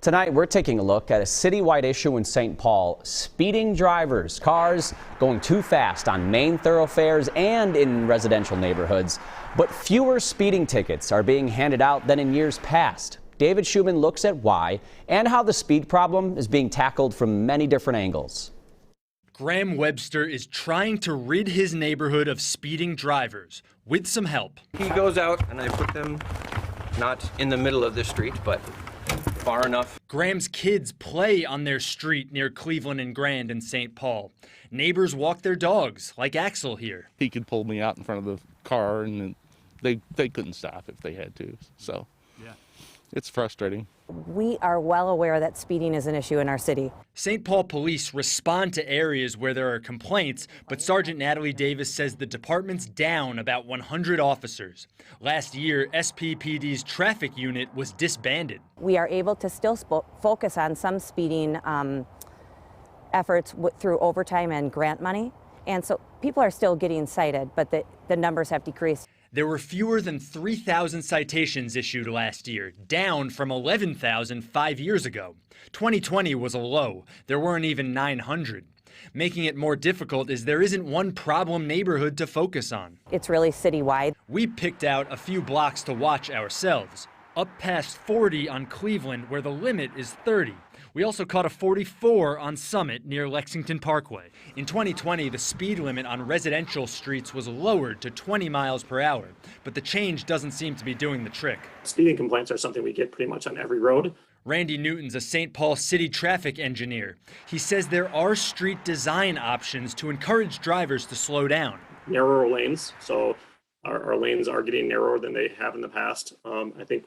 Tonight, we're taking a look at a citywide issue in St. Paul: speeding drivers, cars going too fast on main thoroughfares and in residential neighborhoods. But fewer speeding tickets are being handed out than in years past. David Schumann looks at why and how the speed problem is being tackled from many different angles. Graham Webster is trying to rid his neighborhood of speeding drivers with some help. He goes out and I put them not in the middle of the street, but far enough. Graham's kids play on their street near Cleveland and Grand in St. Paul. Neighbors walk their dogs, like Axel here. He could pull me out in front of the car and they couldn't stop if they had to. So yeah, it's frustrating. We are well aware that speeding is an issue in our city. St. Paul police respond to areas where there are complaints, but Sergeant Natalie Davis says the department's down about 100 officers. Last year, SPPD's traffic unit was disbanded. We are able to still focus on some speeding efforts through overtime and grant money. And so people are still getting cited, but the numbers have decreased. There were fewer than 3,000 citations issued last year, down from 11,000 5 years ago. 2020 was a low. There weren't even 900. Making it more difficult is there isn't one problem neighborhood to focus on. It's really citywide. We picked out a few blocks to watch ourselves. Up past 40 on Cleveland, where the limit is 30. We also caught a 44 on Summit near Lexington Parkway. In 2020, the speed limit on residential streets was lowered to 20 miles per hour, but the change doesn't seem to be doing the trick. Speeding complaints are something we get pretty much on every road. Randy Newton's a St. Paul city traffic engineer. He says there are street design options to encourage drivers to slow down. Narrower lanes, so our lanes are getting narrower than they have in the past. I think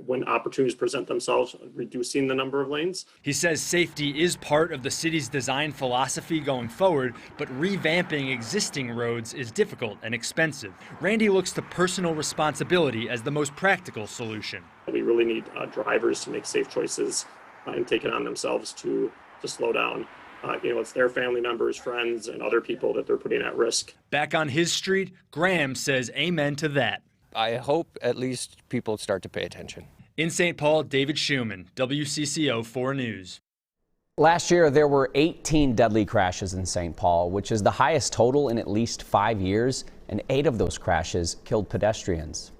when opportunities present themselves, reducing the number of lanes. He says safety is part of the city's design philosophy going forward, but revamping existing roads is difficult and expensive. Randy looks to personal responsibility as the most practical solution. We really need drivers to make safe choices and take it on themselves to slow down. It's their family members, friends, and other people that they're putting at risk. Back on his street, Graham says amen to that. I hope at least people start to pay attention. In St. Paul, David Schumann, WCCO 4 News. Last year, there were 18 deadly crashes in St. Paul, which is the highest total in at least 5 years, and 8 of those crashes killed pedestrians.